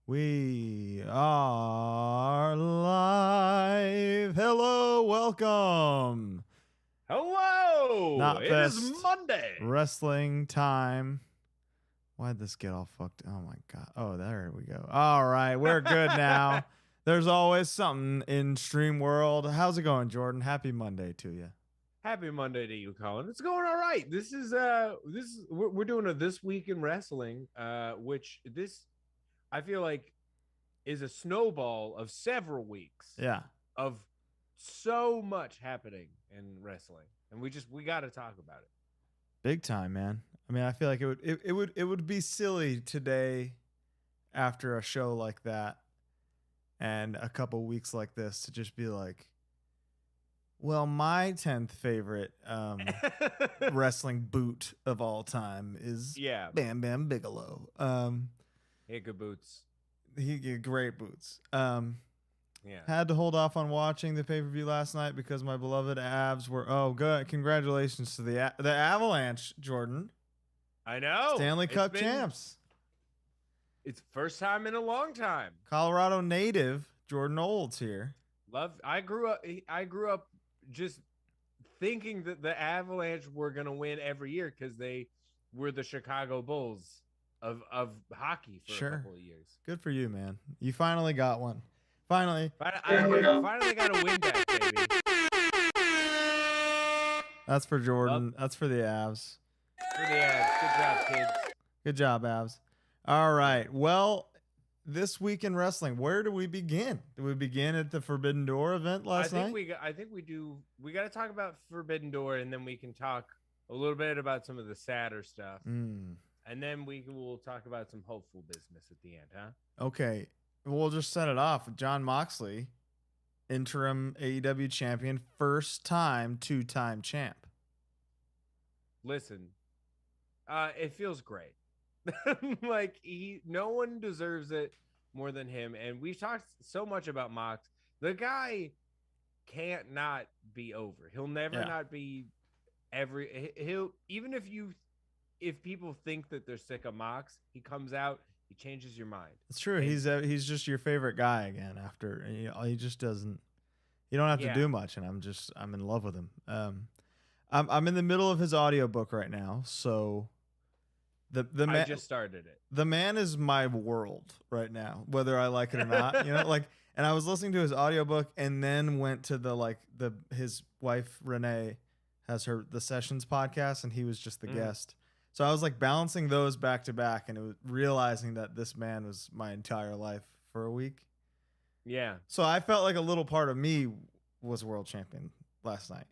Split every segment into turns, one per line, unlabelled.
We are live. Hello, welcome.
Hello! It is
Knotfest
Monday.
wrestling time. Why'd this get all fucked? Oh my god. Oh, there we go. All right, we're good now. There's always something in Stream World. How's it going, Jordan? Happy Monday to you.
Happy Monday to you, Colin. It's going all right. We're doing a this week in wrestling, which this I feel like is a snowball of several weeks
Yeah,
of so much happening in wrestling, and we got to talk about it.
big time, man. I mean, I feel like it would be silly today after a show like that and a couple weeks like this to just be like, well, my 10th favorite wrestling boot of all time is
Yeah,
Bam Bam Bigelow.
hey, good boots.
He get great boots.
Yeah,
Had to hold off on watching the pay-per-view last night because my beloved Avs were good. Congratulations to the Avalanche, Jordan.
I know.
Stanley Cup champs.
It's first time in a long time.
Colorado native Jordan Olds here.
I grew up. I grew up just thinking that the Avalanche were going to win every year because they were the Chicago Bulls of hockey for a couple of years.
Good for you, man. You finally got one. Finally.
I finally got a win back, baby.
That's for Jordan. That's for the Avs.
For the Avs. Good job, kids.
Good job, Avs. All right. Well, this week in wrestling, where do we begin? Do we begin at the Forbidden Door event last night?
I think we do. We got to talk about Forbidden Door, and then we can talk a little bit about some of the sadder stuff, and then we will talk about some hopeful business at the end, huh?
Okay. We'll just set it off with Jon Moxley, interim AEW champion, first time, two-time champ.
Listen, it feels great. Like no one deserves it more than him. And we've talked so much about Mox. The guy can't not be over. He'll never not be he'll even if people think that they're sick of Mox, he comes out, he changes your mind.
It's true. And he's just your favorite guy again after he just doesn't. You don't have to do much, and I'm in love with him. I'm in the middle of his audiobook right now, so the man
I just started it.
The man is my world right now, whether I like it or not. And I was listening to his audiobook and then went to his wife Renee has the Sessions podcast, and he was just the guest. So I was like balancing those back to back, and it was realizing that this man was my entire life for a week.
Yeah.
So I felt like a little part of me was world champion last night.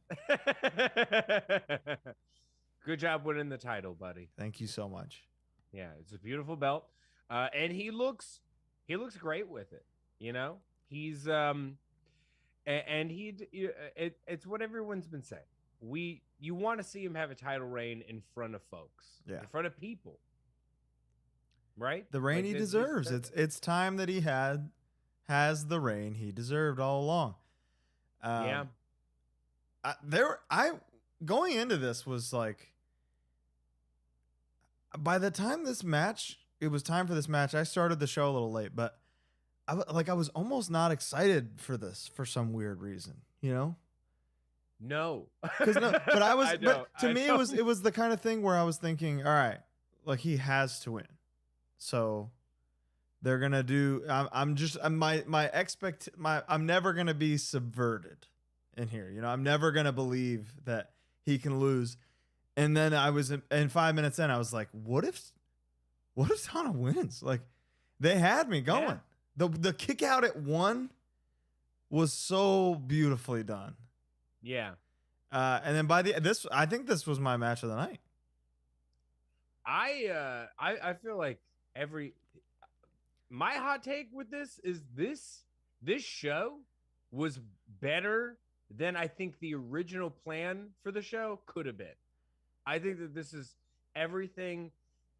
Good job winning the title, buddy.
Thank you so much.
Yeah, it's a beautiful belt. And he looks great with it. He's it's what everyone's been saying. You want to see him have a title reign in front of folks, in front of people, right?
The reign he deserves. It's time that he has the reign he deserved all along. Going into this was like, by the time it was time for this match, I started the show a little late, but I was almost not excited for this for some weird reason,
No,
but I was. To me, it was the kind of thing where I was thinking, all right, like he has to win, so they're gonna do. I'm never gonna be subverted in here. I'm never gonna believe that he can lose. And then I was in 5 minutes in, I was like, what if Tana wins? Like, they had me going. Yeah. The kick out at 1 was so beautifully done.
Yeah.
And then I think this was my match of the night.
I feel like my hot take with this is this show was better than I think the original plan for the show could have been. I think that this is everything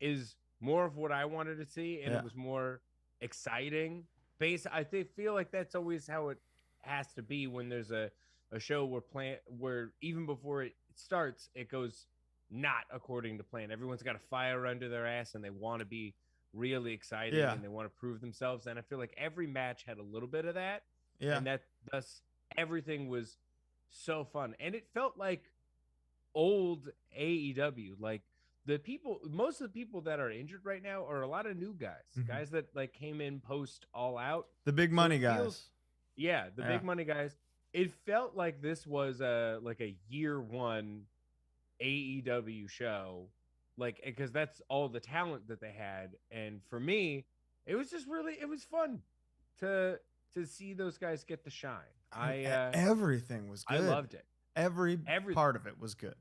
is more of what I wanted to see, and it was more exciting. I feel like that's always how it has to be when there's a show where even before it starts, it goes not according to plan. Everyone's got a fire under their ass, and they want to be really exciting
Yeah.
and they want to prove themselves. And I feel like every match had a little bit of that.
Yeah.
And that thus everything was so fun. And it felt like old AEW. Like most of the people that are injured right now are a lot of new guys, guys that like came in post All Out.
The big money guys.
Yeah, the big money guys. It felt like this was like a year one AEW show, like because that's all the talent that they had. And for me, it was just really it was fun to see those guys get the shine.
Everything was good.
I loved it.
Every part of it was good.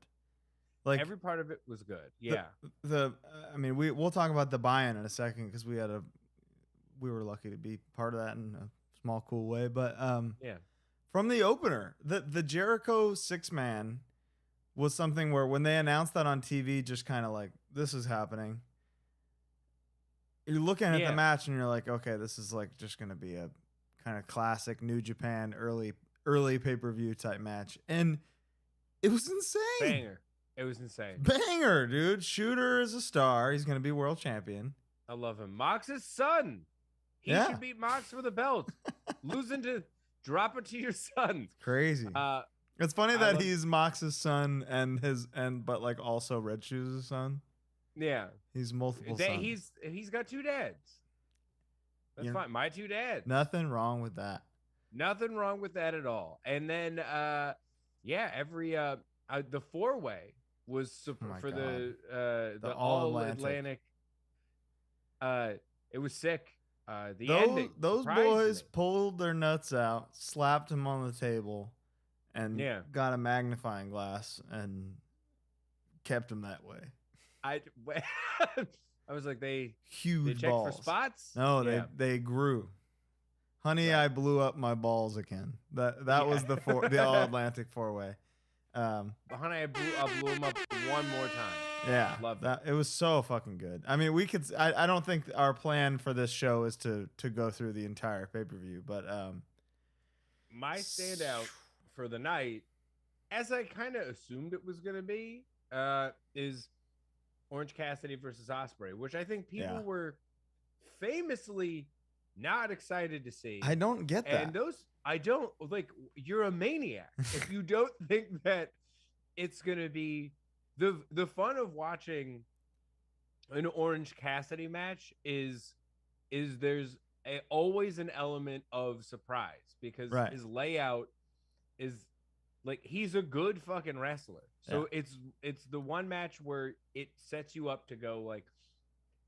Like
every part of it was good. Yeah.
I mean, we'll talk about the buy-in in a second because we were lucky to be part of that in a small, cool way. But
yeah,
from the opener, the Jericho 6-man was something where when they announced that on TV, just kind of like, this is happening. You're looking at the match and you're like, okay, this is like just going to be a kind of classic New Japan early pay-per-view type match. And it was insane.
Banger. It was insane.
Banger, dude. Shooter is a star. He's going to be world champion.
I love him. Mox's son. He should beat Mox for the belt. Losing to drop it to your son.
Crazy. It's funny that he's Mox's son but like also Red Shoes' son.
Yeah.
He's multiple sons.
He's got two dads. That's fine. My two dads.
Nothing wrong with that.
Nothing wrong with that at all. And then every the four-way was for the all Atlantic. It was sick.
Those boys pulled their nuts out, slapped him on the table, and got a magnifying glass and kept him that way.
I was like, they
huge
checked
balls.
For spots.
No, they grew. Honey, I blew up my balls again. That was the All Atlantic 4-way.
Honey, I blew him up one more time.
Yeah,
love
that. It was so fucking good. I mean, we could. I don't think our plan for this show is to go through the entire pay-per-view, but
my standout for the night, as I kind of assumed it was gonna be, is Orange Cassidy versus Osprey, which I think people were famously not excited to see.
I don't get that.
And I don't like. You're a maniac if you don't think that it's gonna be the fun of watching an Orange Cassidy match is there's always an element of surprise because his layout is like he's a good fucking wrestler. So it's the one match where it sets you up to go like,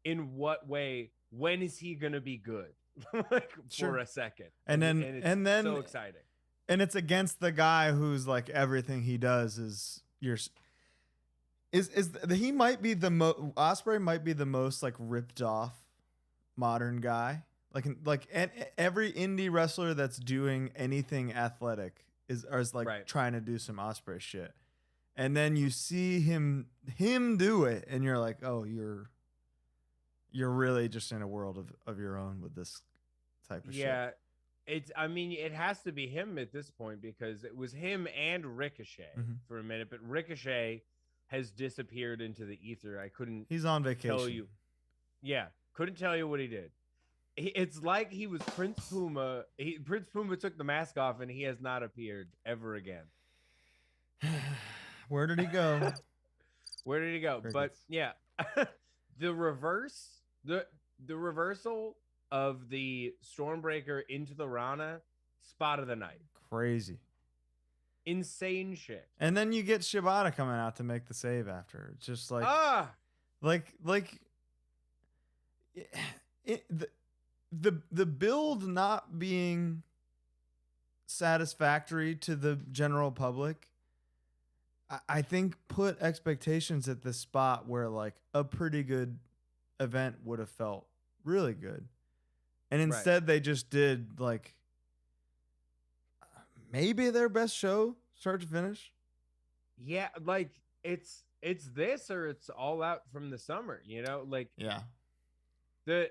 in what way? When is he gonna be good? Like for a second,
and then
it's so exciting,
and it's against the guy who's like everything he does is he might be Osprey might be the most like ripped off modern guy, like every indie wrestler that's doing anything athletic is like trying to do some Osprey shit, and then you see him do it and you're like, oh, you're really just in a world of your own with this type of shit.
Yeah, I mean, it has to be him at this point because it was him and Ricochet for a minute, but Ricochet has disappeared into the ether.
He's on vacation.
Tell you. Yeah, couldn't tell you what he did. It's like he was Prince Puma. Prince Puma took the mask off and he has not appeared ever again.
Where did he go?
Where did he go? Crickets. But yeah, the reversal of the Stormbreaker into the Rana, spot of the night.
Crazy.
Insane shit.
And then you get Shibata coming out to make the save after. It's just like the build not being satisfactory to the general public, I think put expectations at the spot where like a pretty good event would have felt really good. And instead they just did like maybe their best show start to finish.
Yeah, like it's this or it's All Out from the summer, you know? Like the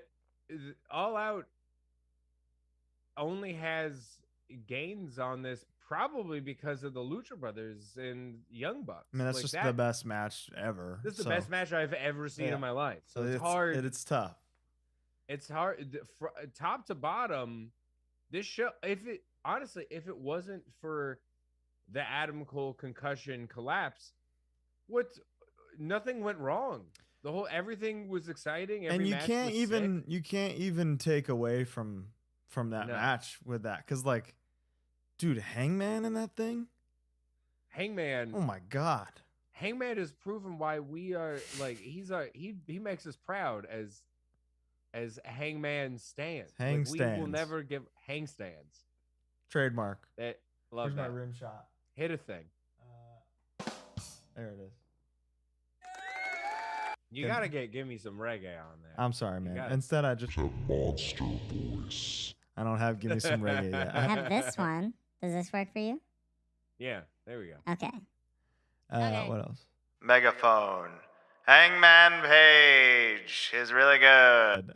All Out only has gains on this probably because of the Lucha Brothers and Young Bucks.
I mean, that's like just the best match ever.
This is the best match I've ever seen in my life. So it's hard.
It's tough.
It's hard top to bottom. This show, if it wasn't for the Adam Cole concussion collapse, what nothing went wrong. The whole everything was exciting. Every
And
match was sick.
you can't even take away from that
No.
match with that, because like, dude, Hangman in that thing.
Hangman.
Oh my god.
Hangman has proven why we are like he makes us proud as Hangman stands.
Hang
Like, we will
stands.
never give hang stands.
Trademark.
That love
Here's
that.
my rim shot.
Hit a thing.
There it is.
You gotta give me some reggae on there.
I'm sorry, man.
gotta-
Instead, I just
have monster voice.
I don't have give me some reggae yet.
I have this one. Does this work for you?
Yeah, there we go.
Okay. Okay.
What else? Megaphone. Hangman Page is really good.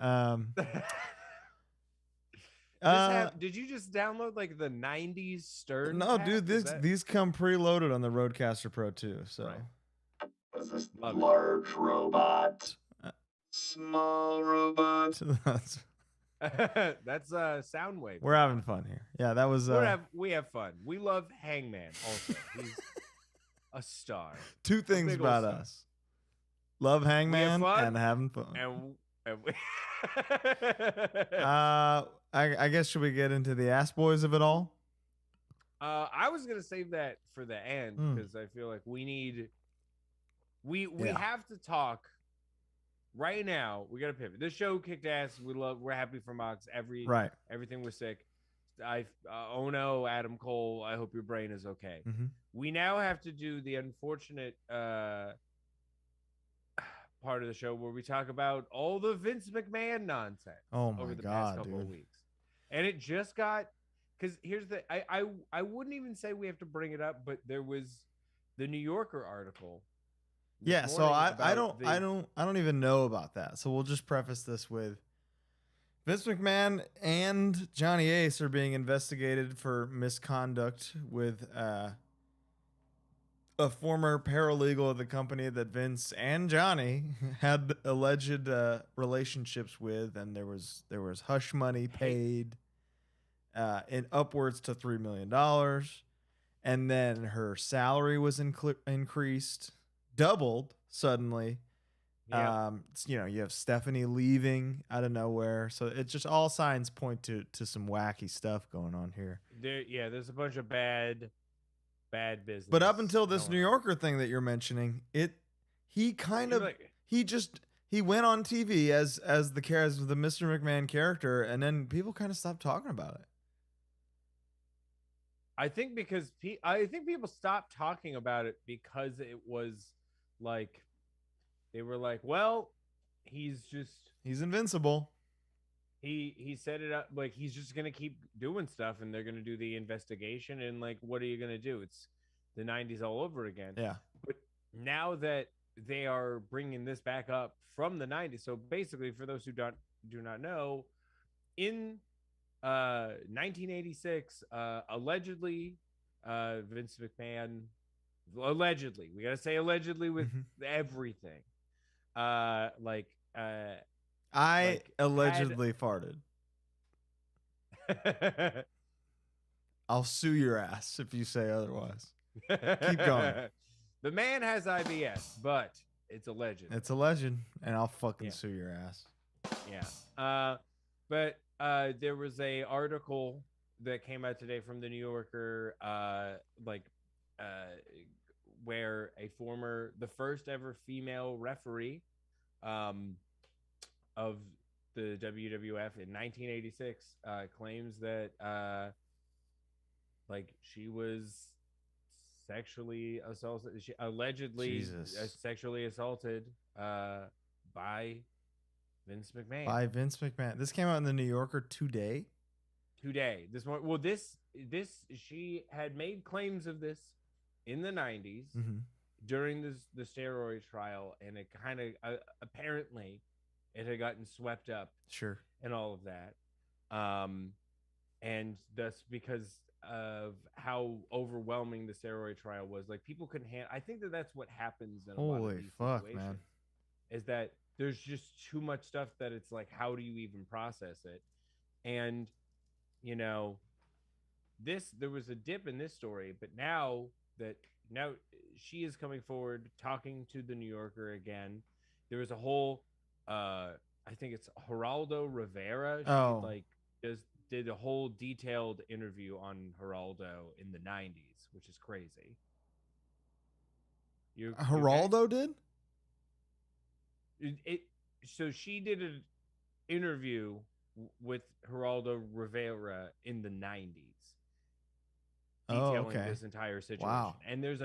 Did you just download like the '90s Stern?
No,
pack?
dude,
Is that-
these come preloaded on the Roadcaster Pro 2. So
Right.
Was this
Love it.
large robot? Small robot?
That's Soundwave.
we're having fun here. Yeah, that was
We have fun. We love Hangman. Also, he's a star.
two things
big ol'
about
stuff.
us: love Hangman
fun,
and having fun.
And we
I guess, should we get into the ass boys of it all?
I was gonna save that for the end
Hmm.
because I feel like we
Yeah.
have to talk right now. We gotta pivot. This show kicked ass. We're happy for Mox.
Right.
Everything was sick. Oh no, Adam Cole. I hope your brain is okay.
Mm-hmm.
We now have to do the unfortunate part of the show where we talk about all the Vince McMahon nonsense
Oh my
over the past
god,
couple of
dude.
weeks. And it just got, because here's the I wouldn't even say we have to bring it up, but there was the New Yorker article. this
Yeah, so
morning
I
about
I don't even know about that. So we'll just preface this with Vince McMahon and Johnny Ace are being investigated for misconduct with a former paralegal of the company that Vince and Johnny had alleged relationships with, and there was hush money paid in upwards to $3 million, and then her salary was increased, doubled suddenly.
Yeah.
You have Stephanie leaving out of nowhere, so it just all signs point to some wacky stuff going on here.
There's a bunch of bad business.
But up until this
going
New
on.
Yorker thing that you're mentioning, he kind of
Like,
he went on TV as the Mr. McMahon character, and then people kind of stopped talking about it.
I think because people stopped talking about it because it was like they were like, well, he's
invincible.
He set it up like he's just gonna keep doing stuff, and they're gonna do the investigation, and like, what are you gonna do? It's the '90s all over again.
Yeah.
But now that they are bringing this back up from the '90s, so basically, for those who do not know, in 1986, allegedly, Vince McMahon, allegedly, we gotta say allegedly with everything,
I
like,
allegedly farted. I'll sue your ass if you say otherwise. Keep going.
The man has IBS, but it's alleged.
It's a legend, and I'll fucking
Yeah.
sue your ass.
Yeah. But there was a article that came out today from the New Yorker, where the first ever female referee, of the WWF in 1986, claims that she was sexually assaulted. She allegedly sexually assaulted by Vince McMahon.
By Vince McMahon. This came out in the New Yorker today.
This morning. Well, she had made claims of this in the 90s during the steroid trial, and it kind of apparently it had gotten swept up.
Sure.
And all of that, and that's because of how overwhelming the steroid trial was. Like, people couldn't handle. I think that's what happens in a lot of
Holy
these
fuck,
situations,
man.
is that there's just too much stuff that it's like, how do you even process it? And you know, there was a dip in this story, but now she is coming forward talking to the New Yorker again. There was a whole I think it's Geraldo Rivera. She like did a whole detailed interview on Geraldo in the 90s, which is crazy. You
Geraldo
okay?
did?
So she did an interview with Geraldo Rivera in the 90s, detailing this entire situation.
Wow.
And there's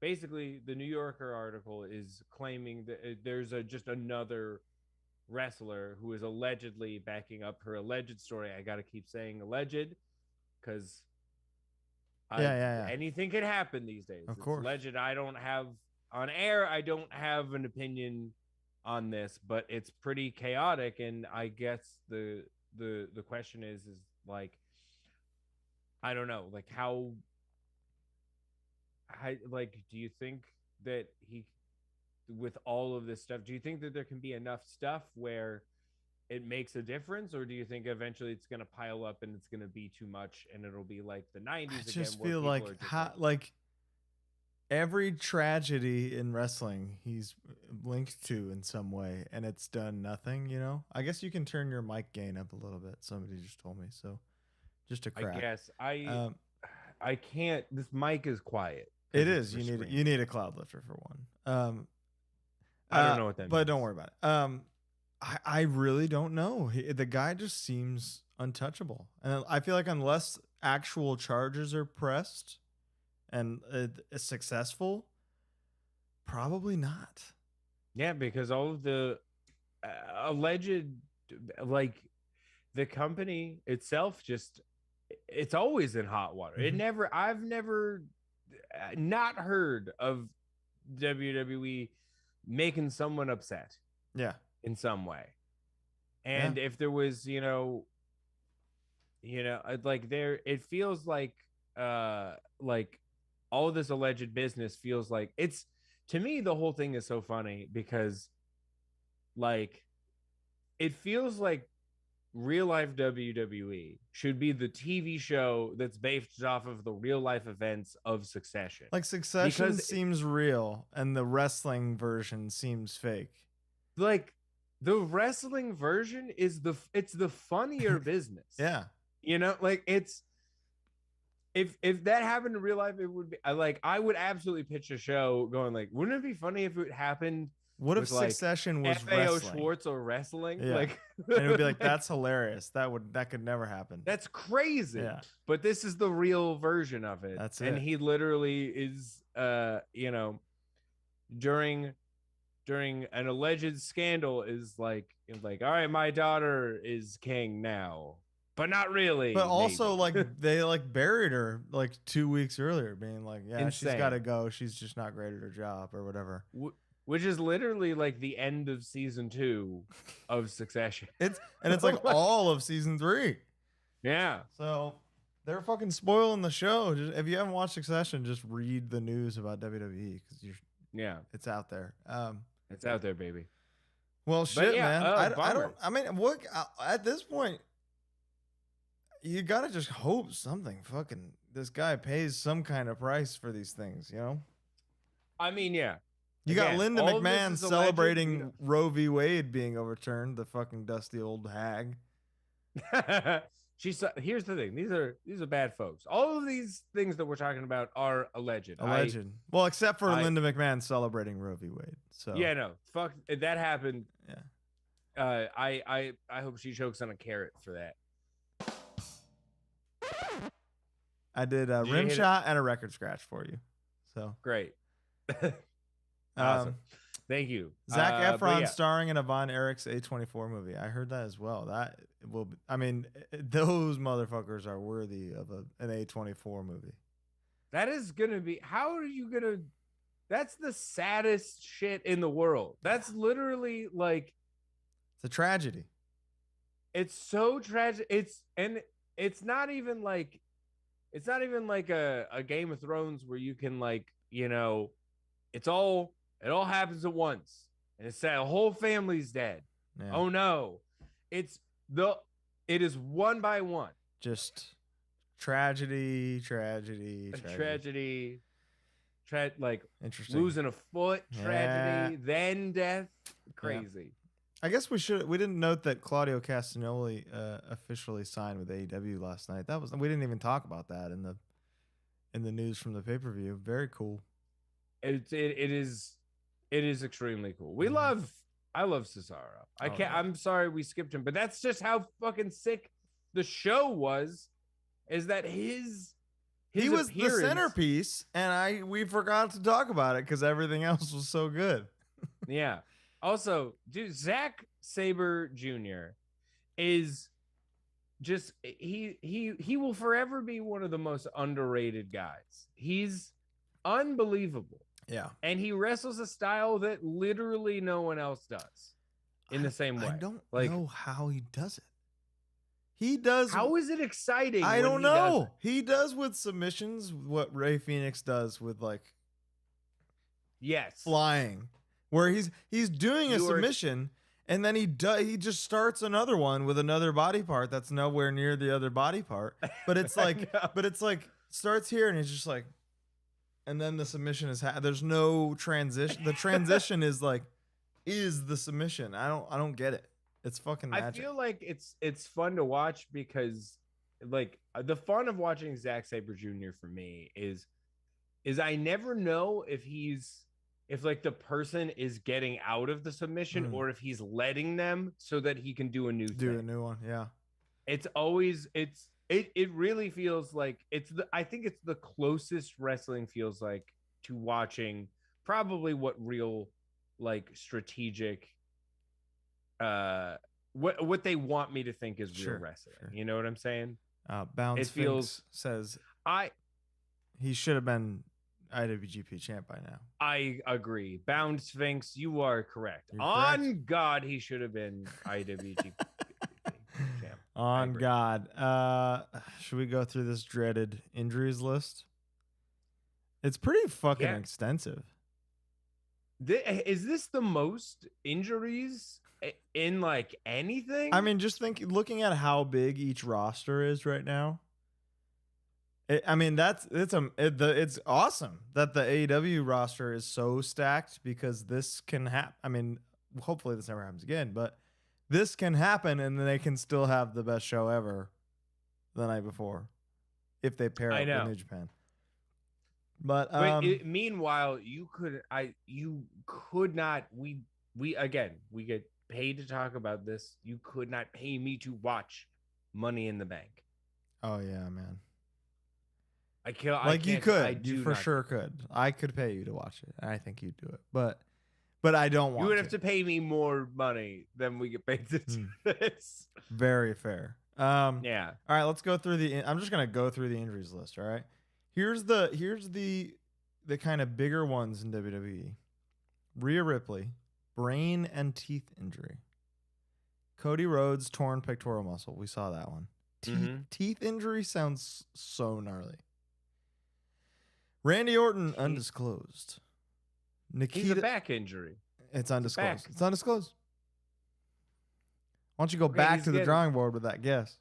basically the New Yorker article is claiming that there's just another wrestler who is allegedly backing up her alleged story. I got to keep saying alleged because anything can happen these days.
Of course.
Alleged. I don't have on air. I don't have an opinion on this, but it's pretty chaotic. And I guess the question is like, I don't know, like how like, do you think that with all of this stuff, do you think that there can be enough stuff where it makes a difference, or do you think eventually it's going to pile up and it's going to be too much and it'll be like the 90s
I
again?
just feel like like every tragedy in wrestling he's linked to in some way, and it's done nothing, you know? I guess you can turn your mic gain up a little bit. Somebody just told me. So just a crack.
I guess I can't. This mic is quiet.
It is. You need a cloud lifter for one.
I don't know what that means.
But don't worry about it. I really don't know. The guy just seems untouchable. And I feel like unless actual charges are pressed and it's successful, probably not.
Yeah, because all of the alleged, like the company itself, it's always in hot water.
Mm-hmm.
I've never not heard of WWE making someone upset.
Yeah.
In some way. And if there was, like it feels like all of this alleged business feels like it's, to me, the whole thing is so funny because like it feels like real life WWE should be the TV show that's based off of the real life events of Succession.
Like Succession seems real and the wrestling version seems fake.
Like the wrestling version is it's the funnier business.
Yeah.
Like it's if that happened in real life, it would be like I would absolutely pitch a show going like, wouldn't it be funny if it happened?
What if Succession was
FAO
wrestling?
Schwartz or wrestling?
Yeah.
Like,
and it would be like, that's hilarious. That could never happen.
That's crazy.
Yeah.
But this is the real version of it.
That's
and he literally is during an alleged scandal is like, all right, my daughter is king now, but not really.
But also like they like buried her like 2 weeks earlier, being like, yeah, insane. She's got to go. She's just not great at her job or whatever.
Which is literally like the end of season 2 of Succession.
It's like all of season 3.
Yeah.
So they're fucking spoiling the show. If you haven't watched Succession, just read the news about WWE because it's out there.
It's out there, baby.
Well, shit, man. I mean, what at this point, you gotta just hope something fucking this guy pays some kind of price for these things, you know?
I mean, yeah.
You got Linda McMahon celebrating Roe v. Wade being overturned, the fucking dusty old hag.
Here's the thing. These are bad folks. All of these things that we're talking about are alleged.
Well, except for Linda McMahon celebrating Roe v. Wade. So
yeah, no, fuck that happened.
Yeah.
I hope she chokes on a carrot for that.
I did a rim shot and a record scratch for you. So
great. Awesome. Thank you.
Zac Efron starring in a Von Erichs A24 movie. I heard that as well. That will be, I mean, those motherfuckers are worthy of an A24 movie.
That is going to be, how are you going to, that's the saddest shit in the world. That's literally like,
it's a tragedy.
It's so tragic. It's not even like a Game of Thrones where you can like, it all happens at once and it's that whole family's dead.
Yeah.
Oh no. It is one by one.
Just tragedy.
Like
Interesting.
losing a foot, tragedy,
Yeah.
then death. Crazy.
I guess we didn't note that Claudio Castanoli officially signed with AEW last night. We didn't even talk about that in the news from the pay-per-view. Very cool.
It is extremely cool. I love Cesaro. I'm sorry we skipped him, but that's just how fucking sick the show was. Is that he was the
centerpiece, and we forgot to talk about it because everything else was so good.
Yeah. Also, dude, Zac Saber Jr. is just he will forever be one of the most underrated guys. He's unbelievable.
Yeah.
And he wrestles a style that literally no one else does in the same way.
I don't
like,
know how he does it. He does.
How is it exciting?
I don't know. He does with submissions what Ray Phoenix does with flying, where he's doing a submission and then he just starts another one with another body part that's nowhere near the other body part. But it's starts here and he's just like, and then the submission is there's no transition. The transition is the submission. I don't get it. It's fucking magic.
I feel like it's fun to watch because the fun of watching Zac Saber Jr. for me is I never know if the person is getting out of the submission or if he's letting them so that he can do a new
one. Yeah.
It's always it really feels like I think it's the closest wrestling feels like to watching probably what real strategic what they want me to think is real wrestling. Sure. You know what I'm saying?
Bound Sphinx says he should have been IWGP champ by now.
I agree. Bound Sphinx, you are correct. On God, he should have been IWGP champ.
On God. Should we go through this dreaded injuries list? It's pretty fucking extensive.
Is this the most injuries in anything?
I mean, just looking at how big each roster is right now. It's awesome that the AEW roster is so stacked because this can happen. I mean, hopefully this never happens again, but this can happen and then they can still have the best show ever the night before if they pair up with New Japan. But
meanwhile, you could not. We get paid to talk about this. You could not pay me to watch Money in the Bank.
Oh yeah, man.
You could.
You for sure could. I could pay you to watch it. I think you'd do it, but I don't want.
You would have to pay me more money than we get paid to do this.
Very fair.
Yeah.
All right, let's go through I'm just gonna go through the injuries list. All right. Here's the kind of bigger ones in WWE. Rhea Ripley, brain and teeth injury. Cody Rhodes, torn pectoral muscle. We saw that one. Teeth injury sounds so gnarly. Randy Orton, undisclosed. Nikita,
he's a back injury.
It's undisclosed. It's undisclosed. Why don't you go back to the drawing board with that guess?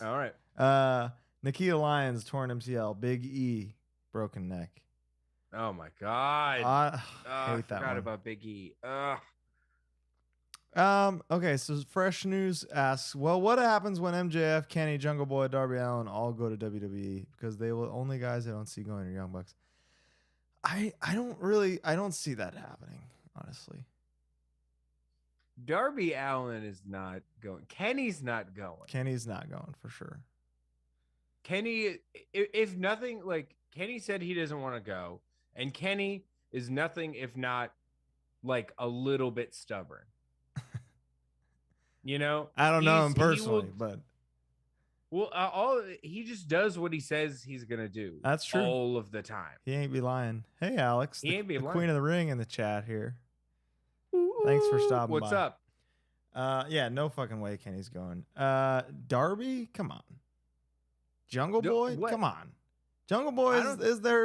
All right.
Nikita Lyons, torn MCL. Big E, broken neck.
Oh my God.
I hate that
forgot
one.
about Big E.
Okay, so Fresh News asks, well, what happens when MJF, Kenny, Jungle Boy, Darby Allin all go to WWE? Because they will only guys I don't see going to Young Bucks. I don't see that happening, honestly.
Darby Allin is not going. Kenny's not going.
Kenny's not going for sure.
Kenny, if nothing, Kenny said he doesn't want to go, and Kenny is nothing if not a little bit stubborn. You know,
I don't know him personally, but
he just does what he says he's gonna do.
That's true
all of the time.
He ain't be lying. Hey, Alex,
he ain't be lying.
Queen of the Ring in the chat here. Thanks for stopping by.
What's up?
Yeah, no fucking way Kenny's going. Darby, come on. Jungle Boy, come on. Jungle Boy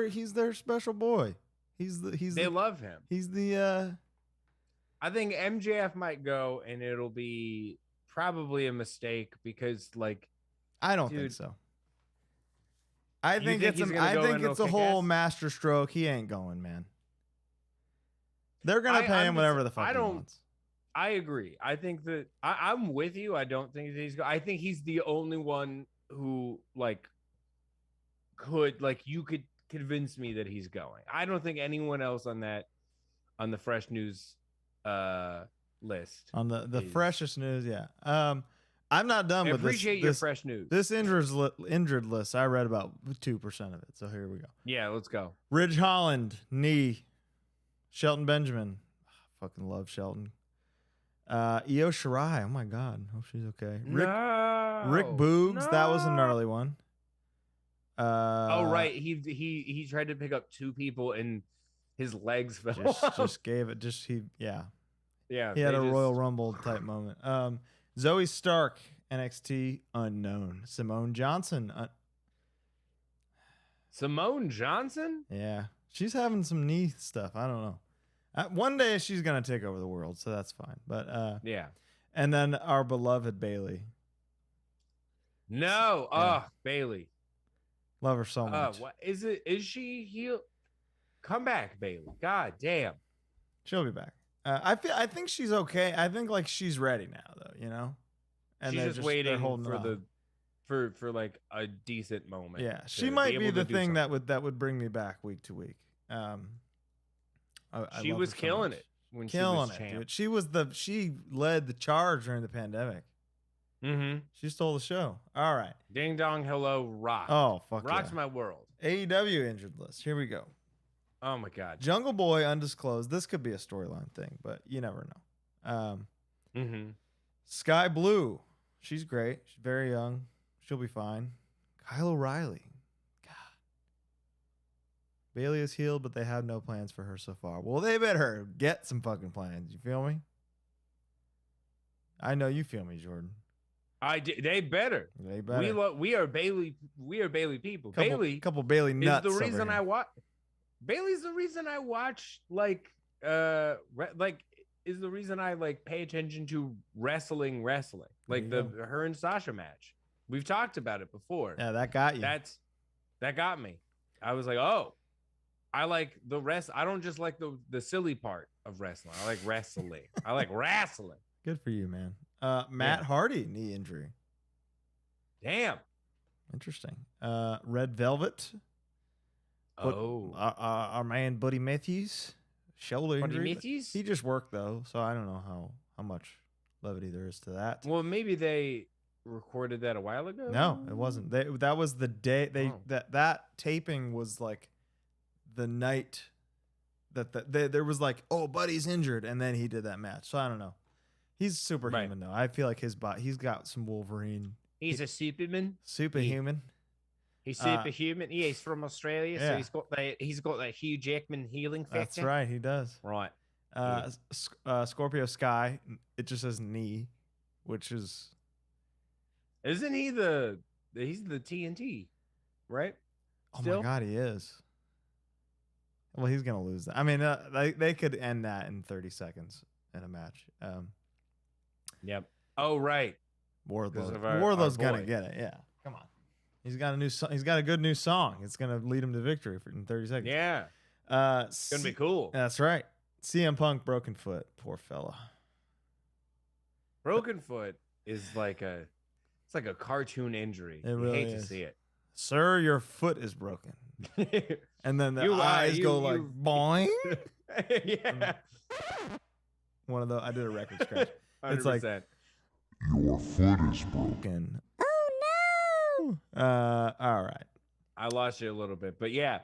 he's their special boy. They
love him.
He's the
I think MJF might go, and it'll be probably a mistake because, like,
I don't think
dude,
so. I
you
think
think he's gonna go and
it's a
he'll kick
whole
ass?
master stroke. He ain't going, man. They're gonna pay
I'm
him
just-
whatever the
I
fuck he
don't-
wants.
I agree. I think that I'm with you. I don't think that I think he's the only one who like could like you could convince me that he's going. I don't think anyone else on the fresh news list.
On the
is-
freshest news, yeah. I'm not done
I
with
appreciate
this.
your
This,
fresh news.
this injured list. I read about 2% of it. So here we go.
Yeah, let's go.
Ridge Holland, knee. Shelton Benjamin. Fucking love Shelton. Io Shirai. Oh my God. Hope she's okay. Rick Boogs. That was a gnarly one.
Oh right, he tried to pick up two people and his legs fell.
Just gave it. Yeah.
Yeah,
He had
they
a
just-
Royal Rumble type moment. Zoe Stark, NXT unknown. Simone Johnson.
Simone Johnson.
Yeah, she's having some knee stuff. I don't know. One day she's gonna take over the world, so that's fine. But
Yeah.
and then our beloved Bailey.
No.
Yeah.
Bailey.
Love her so much.
What is it? Is she healed? Come back, Bailey. God damn.
She'll be back. I think she's okay. I think like she's ready now, though. You know, and
She's
they're
just
they're
waiting
holding her
for
on.
for like a decent moment.
Yeah,
to
she might
able
be
to
the
do
thing
something.
that would bring me back week to week.
She
love
was
her so
killing
much.
it when
Killing
she was
it,
champ.
dude. She led the charge during the pandemic.
Mm-hmm.
She stole the show. All right.
Ding dong hello rock.
Oh fuck
Rocks
yeah.
my world.
AEW injured list. Here we go.
Oh my god.
Jungle Boy undisclosed. This could be a storyline thing, but you never know.
Mm-hmm.
Sky Blue. She's great. She's very young. She'll be fine. Kyle O'Reilly. God. Bailey is healed, but they have no plans for her so far. Well, they better get some fucking plans. You feel me? I know you feel me, Jordan.
They better.
They better.
We are Bailey. We are Bailey people.
Couple Bailey nuts.
is the reason
over
I
here.
watch. Bailey's the reason I watch is the reason I like pay attention to wrestling. Like
There you
her and Sasha match. We've talked about it before.
Yeah, that got you.
That got me. I was like, oh, I like the rest. I don't just like the silly part of wrestling. I like wrestling. I like wrestling.
Good for you, man. Matt
Yeah.
Hardy knee injury.
Damn.
Interesting. Red Velvet.
Oh.
Our man Buddy Matthews shoulder
Buddy
injury. but
Matthews?
He just worked though, so I don't know how much levity there is to that.
Well, maybe they recorded that a while ago.
No, it wasn't. That was the day
Oh.
that taping was like the night that there was like, oh, Buddy's injured, and then he did that match. So I don't know. He's superhuman though. I feel like his body. He's got some Wolverine.
He's a superman.
Superhuman.
He's superhuman. Yeah, he's from Australia,
yeah.
so he's got that Hugh Jackman healing factor.
That's right. He does.
Right.
Scorpio Sky. It just says knee, which is
Isn't he he's the TNT, right?
oh
Still?
my god, he is. Well, he's gonna lose that. I mean, they could end that in 30 seconds in a match.
Yep. Oh, right.
Wardlow.
of our
Wardlow's
boy.
gonna get it. Yeah, come on. He's got a new. He's got a good new song. It's gonna lead him to victory in 30 seconds.
Yeah.
It's
Gonna be cool.
That's right. CM Punk broken foot. Poor fella.
Broken foot is like a cartoon injury.
It
You
really
hate
is.
to see it.
Sir, your foot is broken. And then the
You,
eyes
you-
go like
you-
boing.
Yeah.
One of those. I did a record scratch.
100%.
It's like-
Your foot is broken.
Broken.
Oh no!
All right.
I lost you a little bit, but yeah,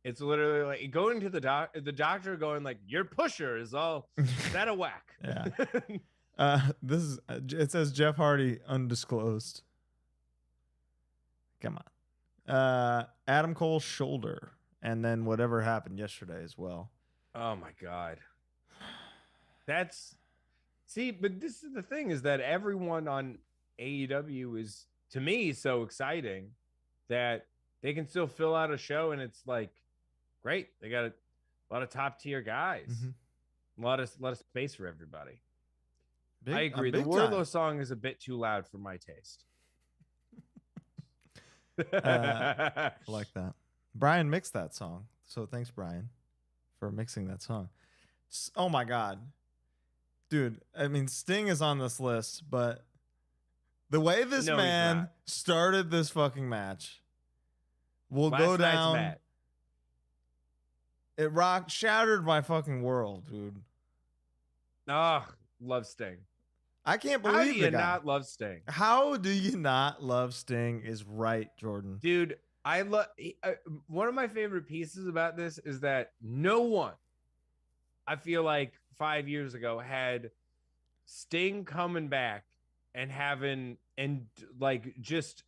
it's literally like going to the doctor going like, your pusher is all out of whack.
Yeah. This is. It says Jeff Hardy undisclosed. Come on. Adam Cole's shoulder, and then whatever happened yesterday as well.
Oh my god. But this is the thing is that everyone on AEW is to me so exciting that they can still fill out a show and it's like great. They got a lot of top tier guys.
Mhm.
A lot of space for everybody.
Big,
I agree. The
big
Warlow
time.
song is a bit too loud for my taste.
I like that. Brian mixed that song, so thanks, Brian, for mixing that song. Oh my god, dude! I mean, Sting is on this list, but the way this
No, he's
man
not.
started this fucking match will
Last
go
night's
down.
match.
It shattered my fucking world, dude.
Oh, love Sting.
I can't
How do
believe
you
the guy.
not love Sting?
How do you not love Sting? Is right, Jordan.
Dude, I love one of my favorite pieces about this is that no one, I feel like 5 years ago, had Sting coming back and having and like just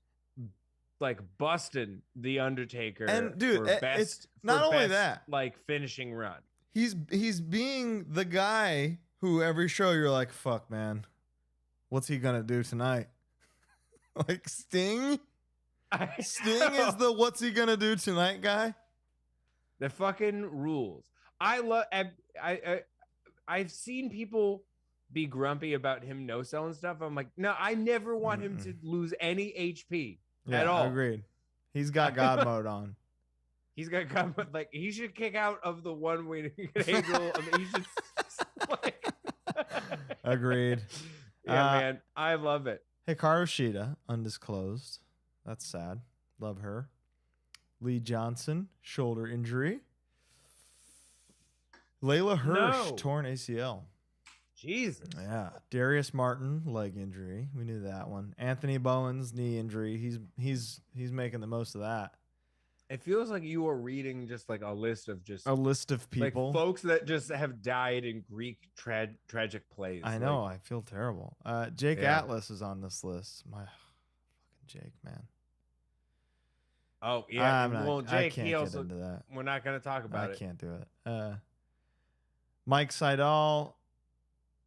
like busting the Undertaker.
And dude,
for
it's not only that,
like finishing run.
He's being the guy who every show you're like, fuck, man, what's he gonna do tonight? Like Sting. Sting is the what's he gonna do tonight guy.
The fucking rules. I love. I've seen people be grumpy about him no selling stuff. I'm like, no, I never want him to lose any HP at all.
Agreed. He's got God mode on.
He's got God mode. Like he should kick out of the one wing angel. He should. Like,
agreed.
Yeah, man, I love it.
Hikaru Shida, undisclosed. That's sad. Love her. Lee Johnson, shoulder injury. Layla Hirsch, torn ACL.
Jesus.
Yeah. Darius Martin, leg injury. We knew that one. Anthony Bowens, knee injury. He's making the most of that.
It feels like you are reading just like a list of
people,
like folks that just have died in Greek tragic plays.
I know. I feel terrible. Jake Atlas is on this list. My fucking Jake, man.
Oh yeah. Jake.
I can't
he also.
get into that.
We're not going to talk about it.
I can't do it. Mike Seidel,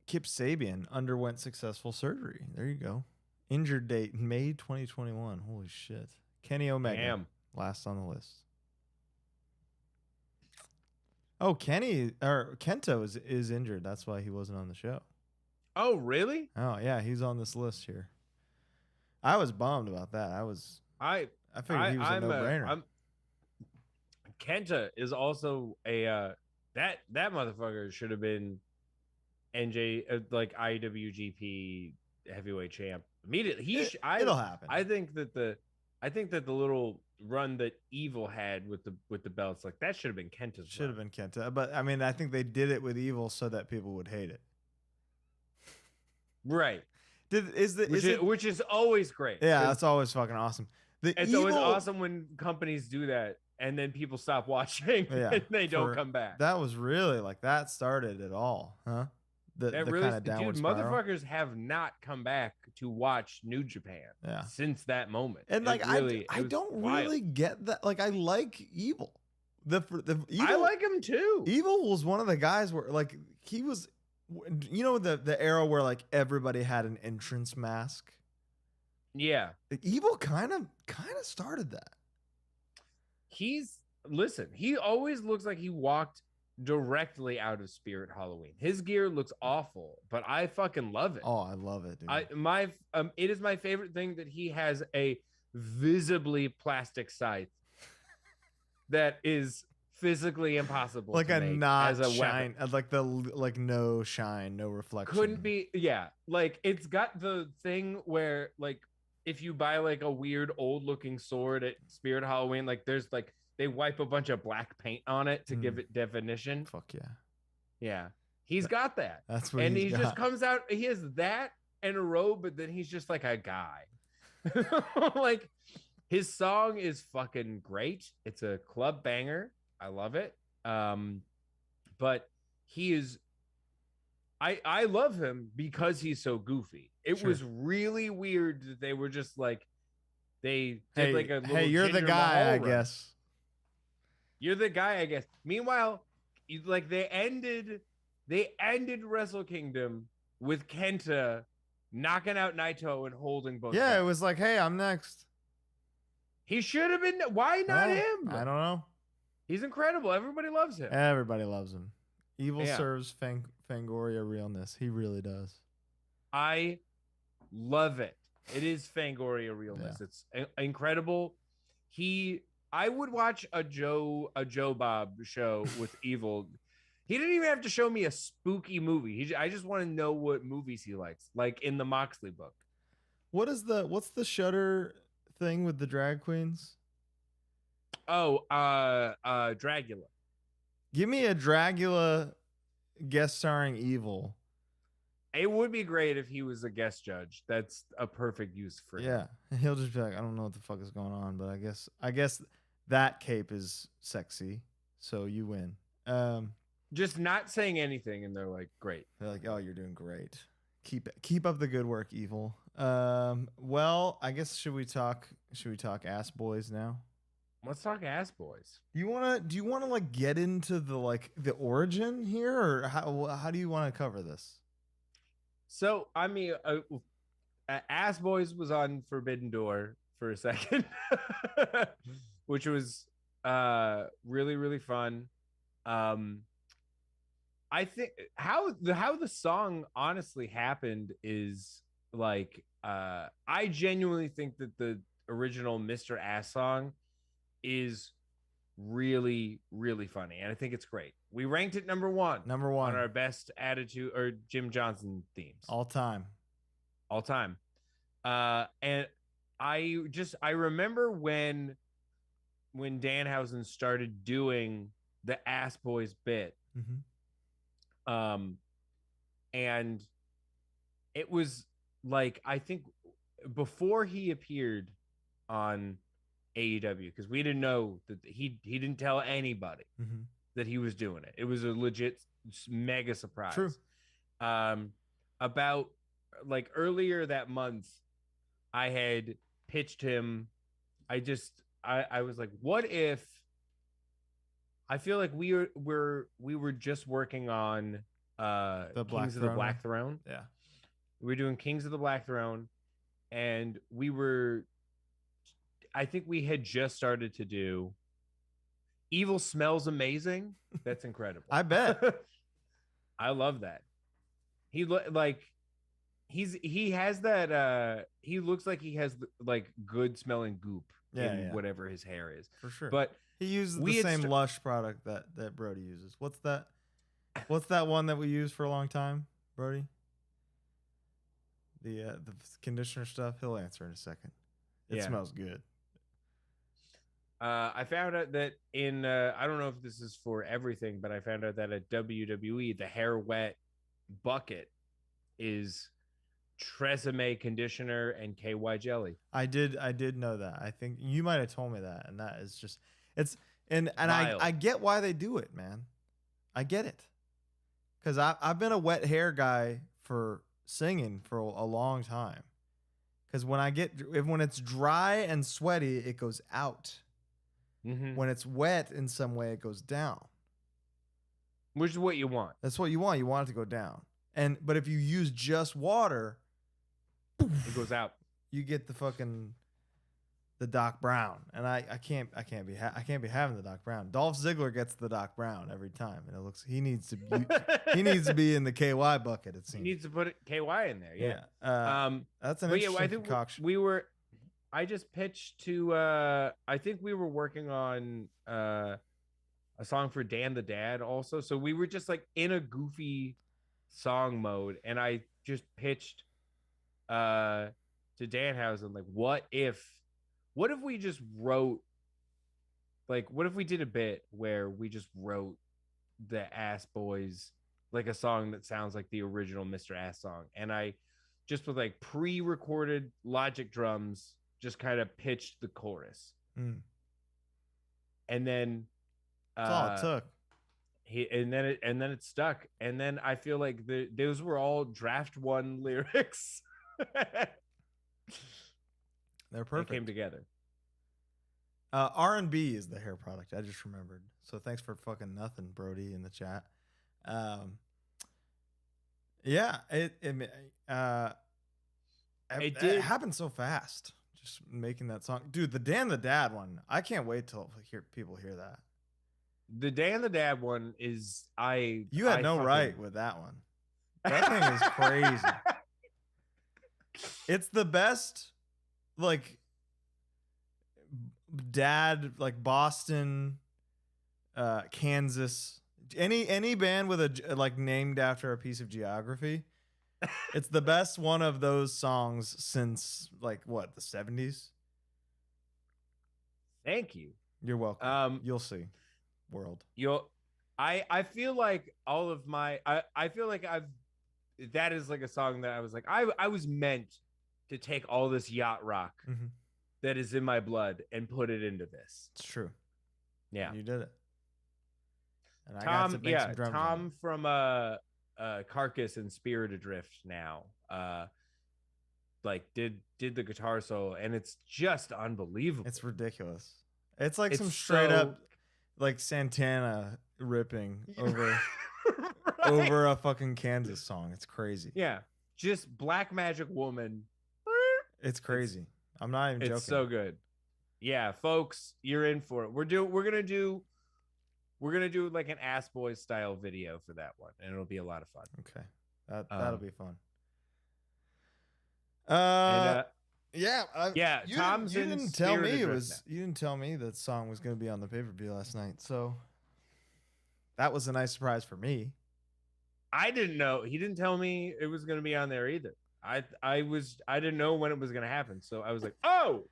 Kip Sabian underwent successful surgery. There you go. Injured date May 2021. Holy shit. Kenny Omega.
Damn.
Last on the list. Oh, Kento is injured. That's why he wasn't on the show.
Oh, really?
Oh, yeah, he's on this list here. I was bummed about that. I figured he was a no-brainer.
Kenta is also a that motherfucker should have been NJ like IWGP heavyweight champ immediately.
It'll happen.
I think that the little run that Evil had with the belts, like that should have been Kenta's.
Should have been Kenta, but I mean, I think they did it with Evil so that people would hate it.
Right.
Which
is always great.
Yeah, that's always fucking awesome.
It's always awesome when companies do that and then people stop watching and they don't come back.
That was really like that started it all, huh? The kind of downward spiral.
Motherfuckers have not come back to watch New Japan since that moment.
And like I don't really get that. Like I like Evil. The Evil,
I like him too.
Evil was one of the guys where like he was, you know, the era where like everybody had an entrance mask.
Yeah,
Evil kind of started that.
He always looks like he walked directly out of Spirit Halloween. His gear looks awful, but I fucking love it.
Oh, I love it, dude.
It is my favorite thing that he has a visibly plastic scythe that is physically impossible
like
to
a
make
not
as a
shine,
weapon.
like no shine, no reflection.
Couldn't be, yeah. Like it's got the thing where like if you buy like a weird old looking sword at Spirit Halloween, like there's like they wipe a bunch of black paint on it to give it definition.
Fuck yeah.
Yeah. He's got that.
That's what
and
he
just comes out. He has that and a robe, but then he's just like a guy. Like his song is fucking great. It's a club banger. I love it. But he is I love him because he's so goofy. It was really weird that they were just like they did like a little
you're the guy, I guess.
You're the guy, I guess. Meanwhile, like they ended Wrestle Kingdom with Kenta knocking out Naito and holding both.
Yeah, it was like, hey, I'm next.
He should have been. Why not him?
I don't know.
He's incredible. Everybody loves him.
Everybody loves him. Evil
Yeah.
serves Fangoria realness. He really does.
I love it. It is Fangoria realness.
Yeah.
It's incredible. I would watch a Joe Bob show with Evil. He didn't even have to show me a spooky movie. I just want to know what movies he likes, like in the Moxley book.
What's the Shudder thing with the drag queens?
Oh, Dragula.
Give me a Dragula guest starring Evil.
It would be great if he was a guest judge. That's a perfect use for him.
Yeah, he'll just be like, I don't know what the fuck is going on, but I guess that cape is sexy, so you win.
Just not saying anything, and they're like, great.
They're like, oh, you're doing great. Keep up the good work, Evil. Well, I guess should we talk Ass Boys now?
Let's talk Ass Boys.
Do you wanna like get into the origin here, or how do you want to cover this?
So, I mean, Ass Boys was on Forbidden Door for a second, which was really, really fun. I think how the song honestly happened is like I genuinely think that the original Mr. Ass song is really, really funny, and I think it's great. We ranked it number one
on
our best attitude or Jim Johnson themes
all time.
And I remember when Danhausen started doing the Ass Boys bit, and it was like, I think before he appeared on AEW, because we didn't know that he didn't tell anybody that he was doing it. It was a legit mega surprise.
True.
About like earlier that month, I had pitched him. I was like, what if I feel like we were just working on
The
Kings of the Black Throne.
Yeah.
We were doing Kings of the Black Throne, and I think we had just started to do Evil Smells Amazing. That's incredible.
I bet.
I love that. He has that he looks like he has like good smelling goop in whatever his hair is.
For sure.
But
he uses the same Lush product that Brody uses. What's that one that we used for a long time, Brody? The conditioner stuff. He'll answer in a second. It smells good.
I found out that in I don't know if this is for everything, but I found out that at WWE the hair wet bucket is Tresemme conditioner and KY jelly.
I did know that. I think you might have told me that, and that is just and I get why they do it, man. I get it, because I've been a wet hair guy for singing for a long time. Because when it's dry and sweaty, it goes out. When it's wet in some way, it goes down.
Which is what you want.
That's what you want. You want it to go down. But if you use just water,
it goes out.
You get the Doc Brown, and I can't be having the Doc Brown. Dolph Ziggler gets the Doc Brown every time, and he needs to be in the KY bucket. It seems
he needs to put KY in there. Yeah.
That's an interesting concoction.
I just pitched to I think we were working on a song for Dan the Dad also. So we were just like in a goofy song mode, and I just pitched to Danhausen, like, what if we just wrote, like, what if we did a bit where we just wrote the Ass Boys, like a song that sounds like the original Mr. Ass song, and I just with like pre-recorded Logic drums just kind of pitched the chorus, and then
that's all it took.
And then it stuck, and then I feel like those were all draft one lyrics.
They're perfect.
They came together.
R&B is the hair product. I just remembered. So thanks for fucking nothing, Brody, in the chat. It happened so fast. Just making that song, dude. The Dan the Dad one. I can't wait till people hear that.
The Dan the Dad one is
You had no right with that one. That thing is crazy. It's the best, like, dad, like Boston, Kansas, any band with a like named after a piece of geography. It's the best one of those songs since like what, the 70s.
Thank you.
You're welcome. You'll see. World.
I feel like all of my I feel like that is like a song that I was like I was meant to take all this yacht rock that is in my blood and put it into this.
It's true.
Yeah.
You did it. And
Tom, Tom from Carcass and Spirit Adrift now like did the guitar solo, and it's just unbelievable.
It's ridiculous. It's like some straight up like Santana ripping over over a fucking Kansas song. It's crazy.
Yeah, just Black Magic Woman.
It's crazy. I'm not even joking.
It's so good. Yeah, folks, you're in for it. We're gonna do like an Ass Boys style video for that one, and it'll be a lot of fun.
Okay, that'll be fun.
Tom's
you didn't tell me it was. You didn't tell me that song was going to be on the pay-per-view last night, so that was a nice surprise for me.
I didn't know. He didn't tell me it was going to be on there either. I didn't know when it was going to happen, so I was like, oh.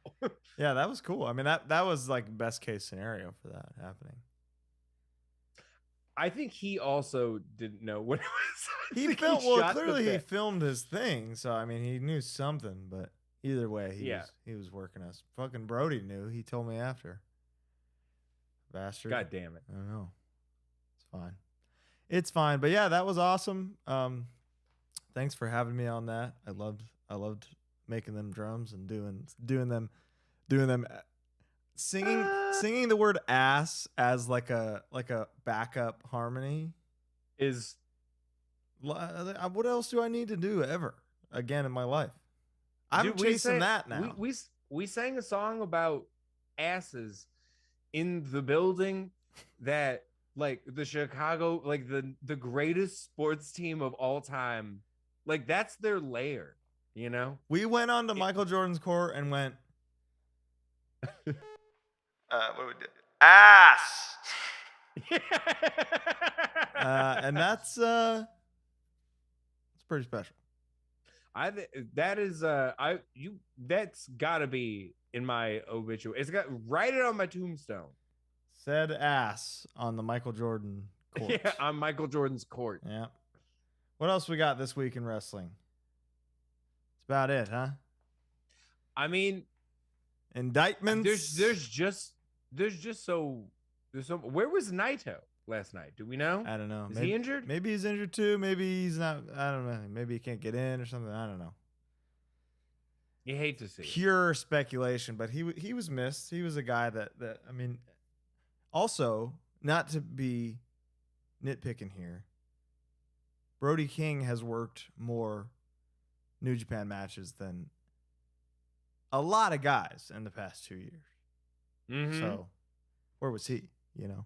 Yeah, that was cool. I mean, that was like best case scenario for that happening.
I think he also didn't know when it was.
He filmed his thing, so I mean, he knew something, but either way, he was working us. Fucking Brody knew. He told me after. Bastard.
God damn it.
I don't know. It's fine. It's fine. But yeah, that was awesome. Thanks for having me on that. I loved making them drums and doing them singing the word ass as like a backup harmony is what else do I need to do ever again in my life? I'm chasing that now.
We sang a song about asses in the building that like the Chicago, like the greatest sports team of all time, like that's their lair, you know?
We went on to Michael Jordan's court and went what we did? Ass. And that's it's pretty special.
That's gotta be in my obituary. It's got write it on my tombstone.
Said ass on the Michael Jordan court.
Yeah, on Michael Jordan's court.
Yeah. What else we got this week in wrestling? That's about it, huh?
I mean,
indictments.
There's so where was Naito last night? Do we know?
I don't know.
Is he injured?
Maybe he's injured too. Maybe he's not. I don't know. Maybe he can't get in or something. I don't know.
You hate to see
pure speculation, but he was missed. He was a guy that I mean, also not to be nitpicking here. Brody King has worked more New Japan matches than a lot of guys in the past 2 years.
Mm-hmm.
So, where was he? You know,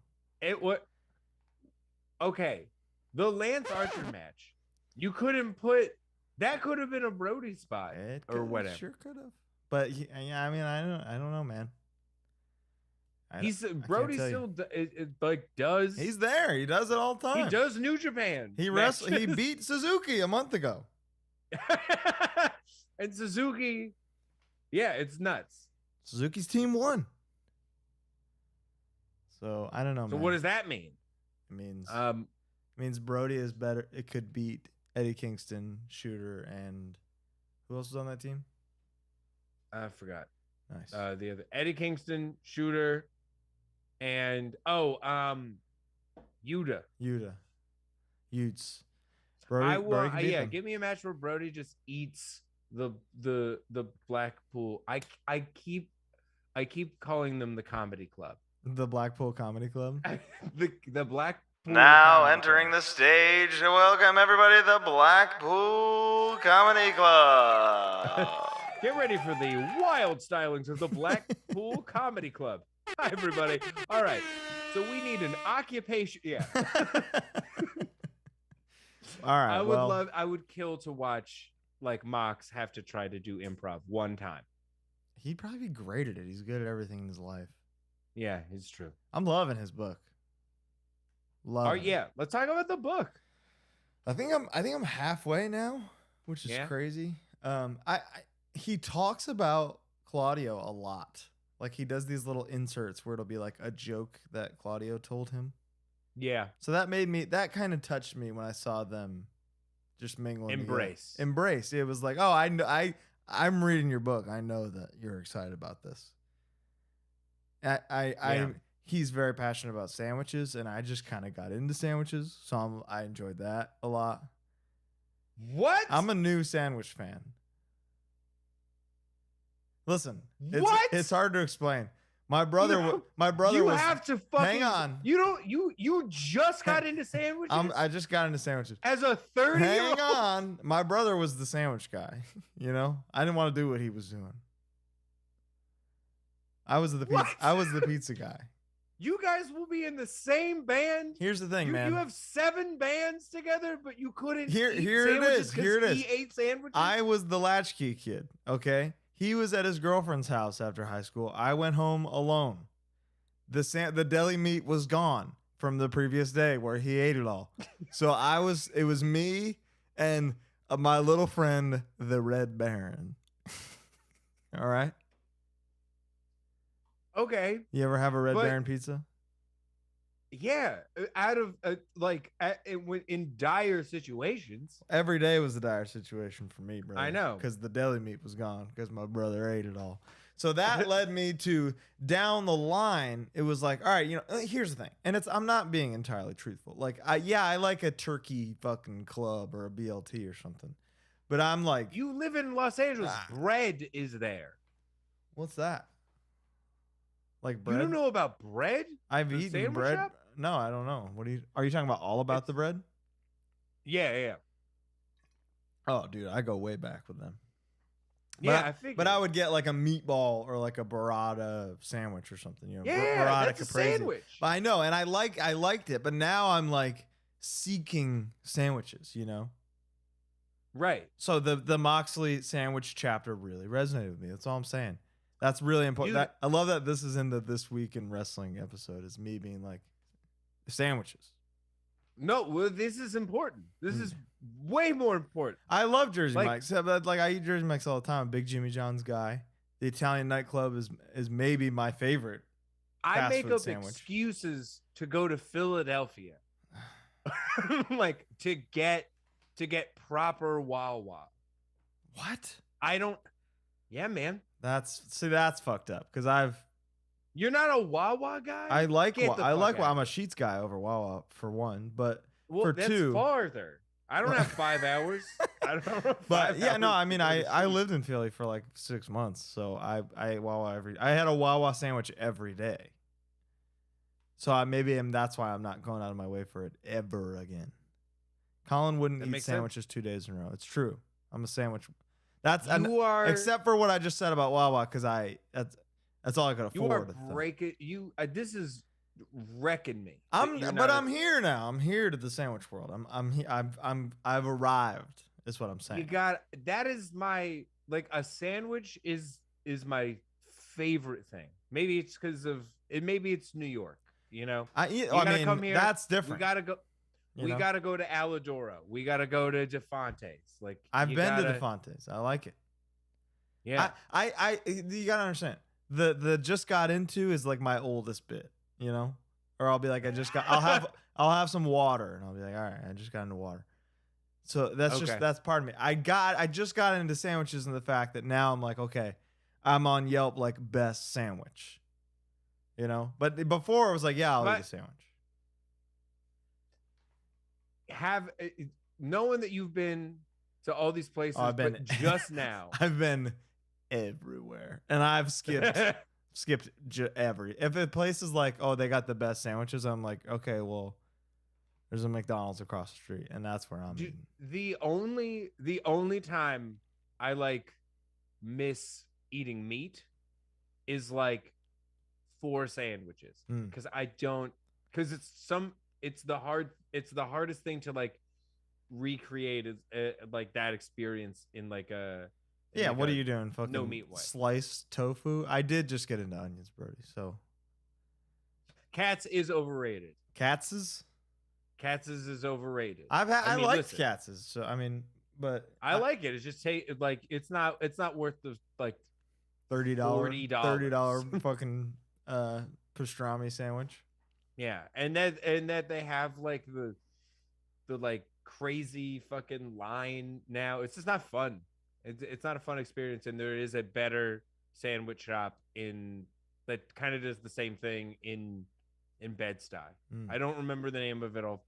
okay. The Lance Archer match, you couldn't put that. Could have been a Brody spot or whatever.
Sure could have. But yeah, I mean, I don't know, man.
Brody still like does.
He's there. He does it all the time.
He does New Japan.
He beat Suzuki a month ago.
And Suzuki, yeah, it's nuts.
Suzuki's team won. So I don't know.
So
man.
what does that mean?
It means Brody is better. It could beat Eddie Kingston, Shooter, and who else was on that team?
I forgot.
Nice.
The other Eddie Kingston, Shooter, and Yuta.
Utes.
Brody, give me a match where Brody just eats the Blackpool. I keep calling them the Comedy Club.
The Blackpool Comedy Club.
the Blackpool.
Now entering the stage to welcome everybody to the Blackpool Comedy Club.
Get ready for the wild stylings of the Blackpool Comedy Club. Hi, everybody. All right. So we need an occupation. Yeah.
All right.
I would kill to watch like Mox have to try to do improv one time.
He'd probably be great at it. He's good at everything in his life.
Yeah, it's true.
I'm loving his book. Loving.
Yeah, let's talk about the book.
I think I'm halfway now, which is crazy. He talks about Claudio a lot. Like he does these little inserts where it'll be like a joke that Claudio told him.
Yeah.
So that kind of touched me when I saw them just mingling.
Embrace.
It was like, oh, I'm reading your book. I know that you're excited about this. He's very passionate about sandwiches, and I just kind of got into sandwiches, so I enjoyed that a lot.
What?
I'm a new sandwich fan. Listen, it's hard to explain. My brother.
You have to fucking
hang on.
You just got into sandwiches.
I just got into sandwiches
as a 30-year-old.
Hang on, my brother was the sandwich guy. You know, I didn't want to do what he was doing. I was the pizza guy.
You guys will be in the same band.
Here's the thing, man.
You have 7 bands together, but you couldn't.
Here it is.
He ate sandwiches.
I was the latchkey kid. Okay. He was at his girlfriend's house after high school. I went home alone. The deli meat was gone from the previous day where he ate it all. So it was me and my little friend, the Red Baron. All right.
Okay.
You ever have a Red Baron pizza?
Yeah, out of in dire situations.
Every day was a dire situation for me, brother.
I know,
because the deli meat was gone because my brother ate it all. So that led me to down the line. It was like, all right, here's the thing, and I'm not being entirely truthful. Like, I like a turkey fucking club or a BLT or something, but I'm like,
you live in Los Angeles. Bread is there.
What's that? Like bread?
You don't know about bread?
I've eaten bread. Shop? No, I don't know. Are you talking about all about the bread?
Yeah.
Oh, dude, I go way back with them.
Yeah, I figured.
But I would get like a meatball or like a burrata sandwich or something.
Yeah,
burrata
that's
caprese.
A sandwich.
But I know, and I liked it. But now I'm like seeking sandwiches.
Right.
So the Moxley sandwich chapter really resonated with me. That's all I'm saying. That's really important. I love that this is in the This Week in Wrestling episode. Is me being like, sandwiches.
No, well, this is important. This is way more important.
I love Jersey Mike's. Like I eat Jersey Mike's all the time. I'm a big Jimmy John's guy. The Italian nightclub is maybe my favorite.
I make up excuses to go to Philadelphia, like to get proper Wawa.
What?
I don't. Yeah, man.
That's fucked up because
You're not a Wawa guy.
I'm a Sheetz guy over Wawa for one, but for
that's
two,
farther. I don't have 5 hours. I don't have 5 hours.
I mean, I lived in Philly for like 6 months, so I ate Wawa I had a Wawa sandwich every day. So that's why I'm not going out of my way for it ever again. Colin wouldn't eat sandwiches 2 days in a row. It's true. I'm a sandwich. Except for what I just said about Wawa, because that's all I could afford.
This is wrecking me.
I'm here now. I'm here to the sandwich world. I've arrived. Is what I'm saying.
That is my a sandwich is my favorite thing. Maybe it's because of it. Maybe it's New York. Come here.
That's different.
We gotta go. We gotta go to Alladora. We gotta go to DeFonte's.
I've been to DeFonte's. I like it.
Yeah.
You gotta understand. The just got into is like my oldest bit, or I'll be like, I'll have some water, and I'll be like, all right, I just got into water. So that's part of me. I just got into sandwiches and the fact that now I'm like, okay, I'm on Yelp like best sandwich, But before it was like, yeah, I'll eat a sandwich.
Knowing that you've been to all these places, but just now,
I've been everywhere, and I've skipped if a place is like, oh, they got the best sandwiches, I'm like, okay, well, there's a McDonald's across the street, and that's where I'm eating.
The only time I miss eating meat is for sandwiches
Mm.
because it's the hardest thing to like recreate is like that experience in like a
Yeah,
like
what
a
are you doing? Fucking
no meat way.
sliced tofu? I did just get into onions, Brody. So
Cats is overrated.
Katz's?
Katz's is overrated.
I
mean,
liked
listen,
Katz's. So I mean, but
I like it. It's just like it's not worth the like
$30
$40
fucking pastrami sandwich.
yeah, and that they have like the like crazy fucking line now. It's just not fun. It's not a fun experience, and there is a better sandwich shop in that kind of does the same thing in Bed-Stuy. I don't remember the name of it. I'll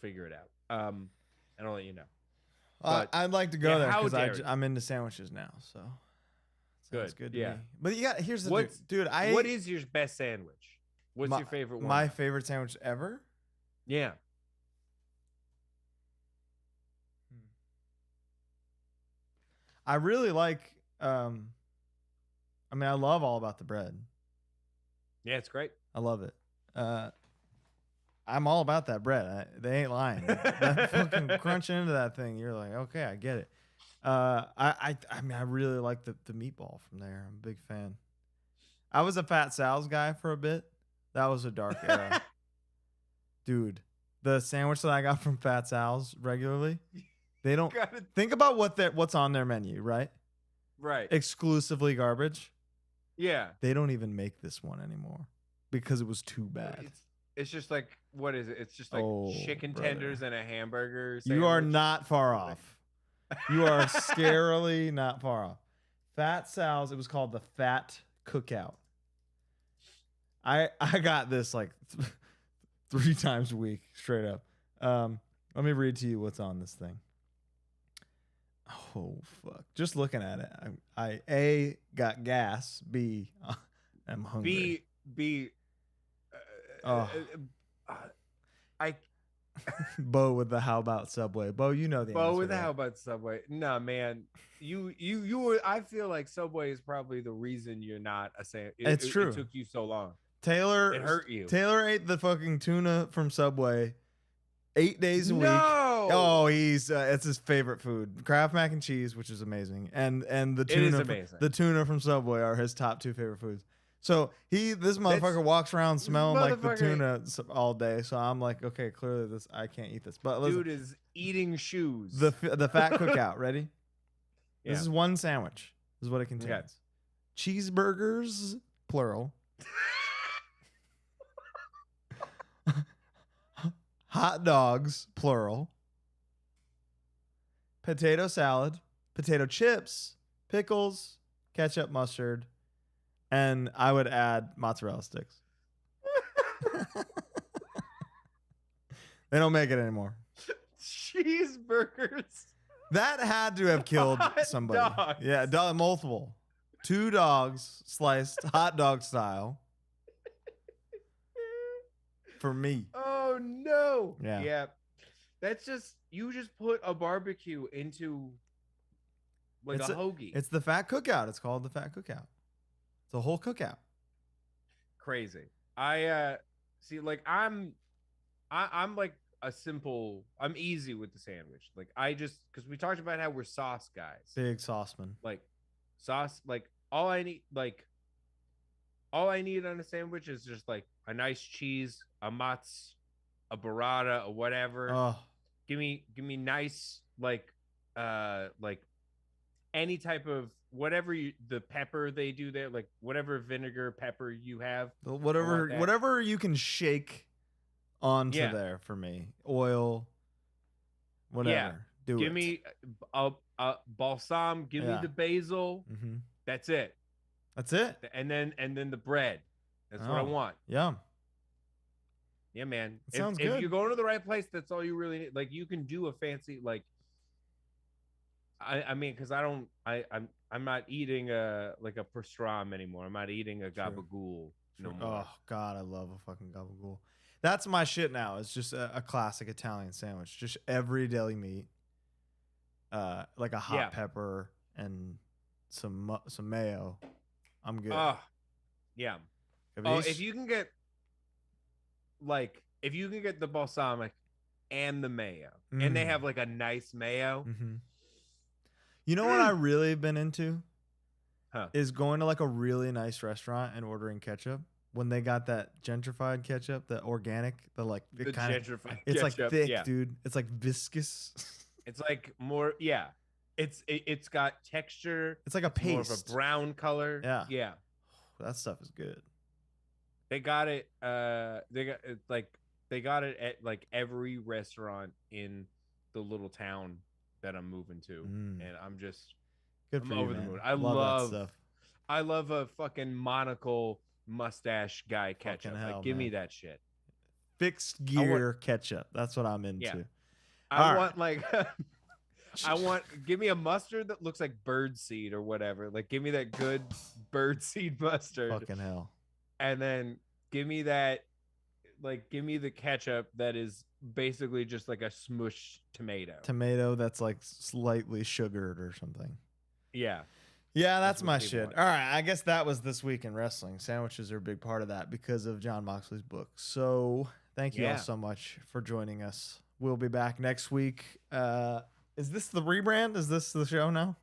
figure it out. And I'll let you know. But,
I'd like to go there
how
because
dare you.
I'm into sandwiches now. So sounds good to
Yeah.
me. But here's the
What's-
thing, dude.
What is your best sandwich? What's your favorite one?
My favorite sandwich ever?
Yeah.
I really like. I mean, I love All About the Bread.
Yeah, it's great.
I love it. I'm all about that bread. They ain't lying. That fucking crunching into that thing, you're like, okay, I get it. I mean, I really like the meatball from there. I'm a big fan. I was a Fat Sal's guy for a bit. That was a dark era. Dude, the sandwich that I got from Fat Sal's regularly, they don't think about what's on their menu, right?
Right.
Exclusively garbage.
Yeah.
They don't even make this one anymore because it was too bad.
It's just like, what is it? It's just like chicken tenders and a hamburger sandwich.
You are not far off. You are scarily not far off. Fat Sal's, it was called the Fat Cookout. I got this like 3 times a week straight up. Let me read to you what's on this thing. Oh fuck! Just looking at it, I A, got gas. B, I'm hungry.
I
Bo with the how about Subway. Bo, you know the answer.
Bo with
to
the
that.
how about Subway? No, man. You were. I feel like Subway is probably the reason you're not a sandwich.
It's true.
It took you so long.
Taylor,
it hurt you.
Taylor ate the fucking tuna from Subway 8 days a week.
No.
Oh, it's his favorite food. Kraft mac and cheese, which is amazing, and the
It is
tuna,
amazing.
the tuna from Subway are his top 2 favorite foods. So this motherfucker walks around smelling like the tuna all day. So I'm like, okay, clearly I can't eat this. But listen,
Dude is eating shoes.
the Fat Cookout. Ready?
Yeah.
This is one sandwich. This is what it contains.
Okay.
Cheeseburgers, plural. Hot dogs, plural. Potato salad, potato chips, pickles, ketchup, mustard, and I would add mozzarella sticks. They don't make it anymore.
Cheeseburgers.
That had to have killed
Hot
somebody.
dogs.
Yeah, multiple. 2 dogs sliced hot dog style for me.
Oh no.
Yeah.
That's just you just put a barbecue into like
It's
a hoagie.
It's the Fat Cookout. It's called the Fat Cookout. It's a whole cookout.
Crazy. I see like I'm like I'm easy with the sandwich. Like I just because we talked about how we're sauce guys.
Big sauceman.
Like sauce, like all I need on a sandwich is just like a nice cheese, a mozz, a burrata, or whatever.
Oh,
Give me nice like any type of whatever the pepper they do there, like whatever vinegar pepper you have.
whatever you can shake onto
Yeah.
there for me. Oil, whatever.
Yeah. Give me a balsam. Give me the basil.
Mm-hmm.
That's it.
That's it.
And then the bread. That's what I want.
Yum.
Yeah, man.
Sounds
if
good.
you're going to the right place, that's all you really need. Like you can do a fancy I mean, because I'm not eating a pastrami anymore. I'm not eating a gabagool no more.
Oh God, I love a fucking gabagool. That's my shit now. It's just a classic Italian sandwich. Just every deli meat, like a hot pepper and some mayo. I'm good.
Oh, yeah. Oh, if you can get the balsamic and the mayo, and they have like a nice mayo.
Mm-hmm. You know what I really been into? Is going to like a really nice restaurant and ordering ketchup. When they got that gentrified ketchup, the organic,
Gentrified
it's
ketchup,
like thick, dude. It's like viscous.
It's like more, yeah. It's got texture.
It's like a paste.
More of a brown color.
Yeah.
Yeah.
That stuff is good.
They got it. They got it at like every restaurant in the little town that I'm moving to, and I'm over the moon. I love
that stuff.
I love a fucking monocle mustache guy ketchup.
Hell,
give
man.
me that shit.
Fixed gear ketchup. That's what I'm into.
Yeah. I want give me a mustard that looks like birdseed or whatever. Like give me that good birdseed mustard.
Fucking hell.
And then give me the ketchup that is basically just like a smush tomato.
Tomato that's like slightly sugared or something.
Yeah.
Yeah, that's my shit. All right, I guess that was This Week in Wrestling. Sandwiches are a big part of that because of Jon Moxley's book. So thank you all so much for joining us. We'll be back next week. Is this the rebrand? Is this the show now?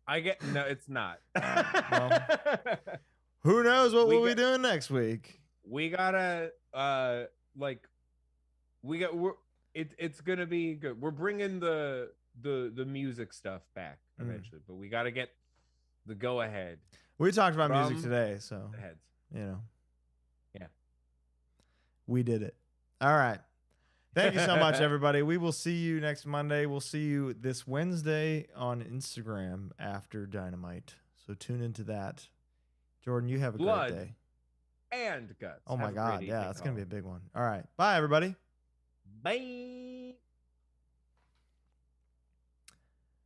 No, it's not.
Well, who knows what we'll be doing next week?
We gotta it's gonna be good. We're bringing the music stuff back eventually, but we gotta get the go ahead.
We talked about music today, so
heads.
Yeah, we did it. All right. Thank you so much, everybody. We will see you next Monday. We'll see you this Wednesday on Instagram after Dynamite. So tune into that. Jordan, you have a great day.
And guts.
Oh my God. Yeah, it's going to be a big one. All right. Bye, everybody.
Bye.